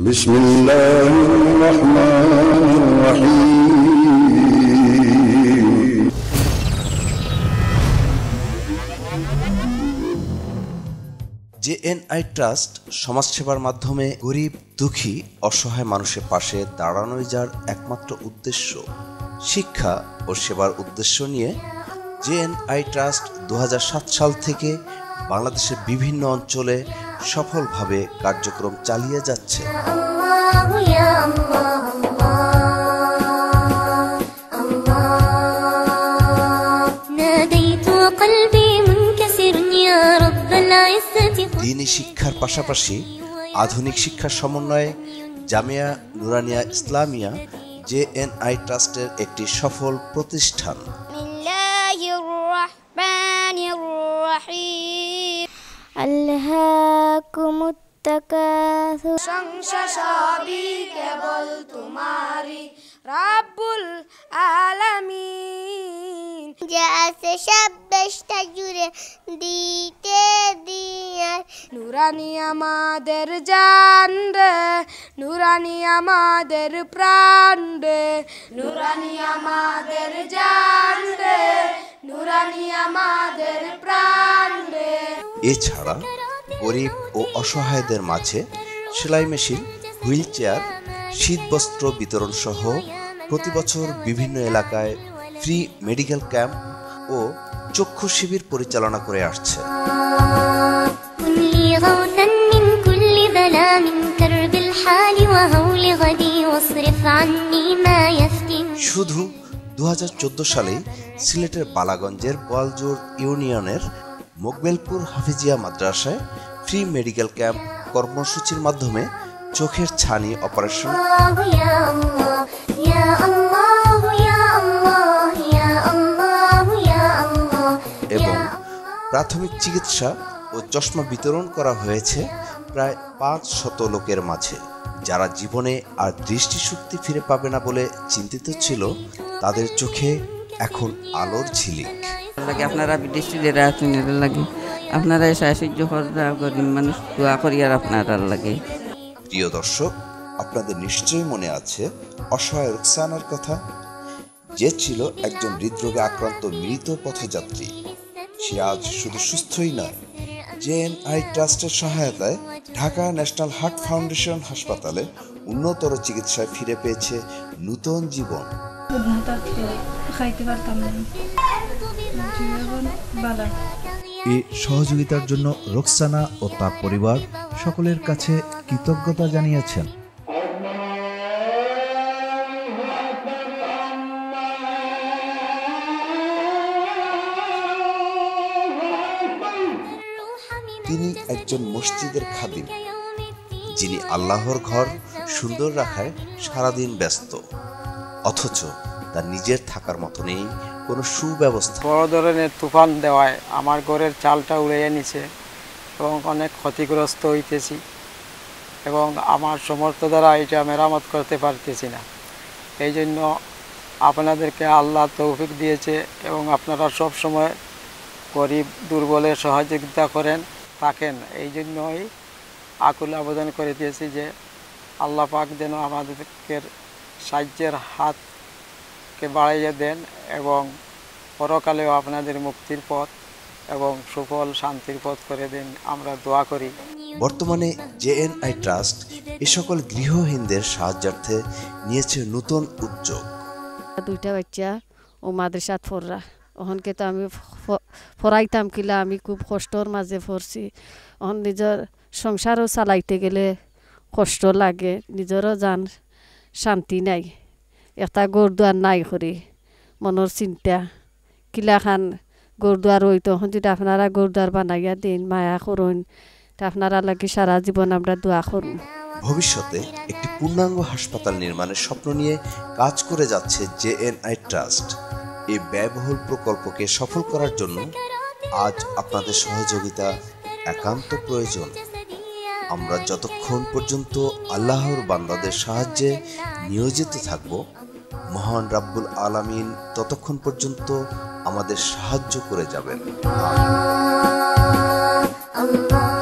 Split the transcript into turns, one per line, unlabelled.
বিসমিল্লাহিররহমানিররহিম।
জেএনআই trust সমাজসেবার মাধ্যমে গরিব, দুঃখী, অসহায় মানুষের পাশে দাঁড়ানোই যার একমাত্র উদ্দেশ্য। শিক্ষা ও সেবার উদ্দেশ্য নিয়ে জেএনআই ট্রাস্ট 2007 সাল থেকে বাংলাদেশের বিভিন্ন অঞ্চলে সফলভাবে কার্যক্রম চালিয়ে যাচ্ছে। দ্বীনি শিক্ষার পাশাপাশি আধুনিক শিক্ষার সমন্বয়ে জামিয়া নুরানিয়া ইসলামিয়া জেএনআই ট্রাস্টের একটি সফল প্রতিষ্ঠান।
আল্লাহকুমুত তাকাসুর,
সংসার সবই কেবল তোমারই রাব্বুল আলামিন।
যা আছে সব দেশটা জুড়ে দিতে দিয়ার।
নুরানি আমাদের জান রে, নুরানি আমাদের প্রাণ রে, নুরানি আমাদের জান রে, নুরানি আমাদের প্রাণ রে।
এছাড়া গরিব ও অসহায়দের মাঝে সেলাই মেশিন, হুইল চেয়ার, শীতবস্ত্র বিতরণ সহ প্রতি বছর বিভিন্ন এলাকায় ফ্রি মেডিকেল ক্যাম্প ও চক্ষু শিবির পরিচালনা করে আসছে। শুধু 2014 সালে সিলেটের বালাগঞ্জের বোয়ালজোর ইউনিয়নের মোকবেলপুর হাফিজিয়া মাদ্রাসায় ফ্রি মেডিকেল ক্যাম্প কর্মসূচির মাধ্যমে চোখের ছানি অপারেশন এবং প্রাথমিক চিকিৎসা ও চশমা বিতরণ করা হয়েছে প্রায় 500 লোকের মাঝে। যারা জীবনে আর দৃষ্টিশক্তি ফিরে পাবে না বলে চিন্তিত ছিল, তাদের চোখে এখন আলোর ঝিলিক।
আপনারা বিদেশি যারা আছেন এদের লাগে আপনারা সাহায্য করেন, মানুষ দোয়া করি আর আপনারা লাগে।
প্রিয় দর্শক, আপনাদের নিশ্চয়ই মনে আছে অসহায় রুকসানার কথা, যে ছিল একজন হৃদরোগে আক্রান্ত মৃত পথযাত্রী। সে আজ শুধু সুস্থই নয়, জেএনআই ট্রাস্টের সহায়তায় ঢাকা ন্যাশনাল হার্ট ফাউন্ডেশন হাসপাতালে উন্নতর চিকিৎসায় ফিরে পেয়েছে নূতন জীবন।
এই সহযোগিতার জন্য রোকসানা ও তার পরিবার সকলের কাছে কৃতজ্ঞতা জানিয়েছেন।
তিনি একজন মসজিদের খাদিম, যিনি আল্লাহর ঘর সুন্দর রাখায় সারাদিন ব্যস্ত, অথচ তার নিজের থাকার মতো নেই কোনো সুব্যবস্থা।
বড় ধরনের তুফান দেওয়ায় আমার ঘরের চালটা উড়িয়ে নিছে এবং অনেক ক্ষতিগ্রস্ত হইতেছি এবং আমার সমর্থ দ্বারা এটা মেরামত করতে পারতেছি না। এই জন্য আপনাদেরকে আল্লাহ তৌফিক দিয়েছে এবং আপনারা সব সময় গরিব দুর্বলের সহযোগিতা করেন থাকেন। এই জন্যই আকুল আবেদন করে দিয়েছি যে আল্লাহ পাক যেন আমাদেরকে সাহায্যের হাতকে বাড়াইয়ে দেন এবং পরকালেও আপনাদের মুক্তির পথ এবং সুফল শান্তির পথ করে দেন, আমরা দোয়া করি।
বর্তমানে জেএনআই ট্রাস্ট এ সকল গৃহহীনদের সাহায্যার্থে নিয়েছে নতুন উদ্যোগ।
দুইটা বাচ্চা ও মাদ্রাসাত পড়রা, ওখানকে তো আমি পড়াইতাম কিলা, আমি খুব কষ্টর মাঝে পড়ছি। ওখান নিজের সংসারও চালাইতে গেলে কষ্ট লাগে, নিজেরও যান শান্তি নাই, একটা গরদুয়ার নাই করি মনের চিন্তা কিলা খান গরদুয়ার হই। তখন যদি আপনারা গরদুয়ার বানাইয়া দিন, মায়া করুন, তা আপনারা লাগে সারা জীবন আমরা দোয়া করুন।
ভবিষ্যতে একটি পূর্ণাঙ্গ হাসপাতাল নির্মাণের স্বপ্ন নিয়ে কাজ করে যাচ্ছে জেএনআই ট্রাস্ট। এই ব্যয়বহুল প্রকল্পকে সফল করার জন্য আজ আপনাদের সহযোগিতা একান্ত প্রয়োজন। আমরা যতক্ষণ পর্যন্ত আল্লাহর বান্দাদের সাহায্যে নিয়োজিত থাকব, মহান রাব্বুল আলামিন ততক্ষণ পর্যন্ত আমাদের সাহায্য করে যাবেন। আমিন।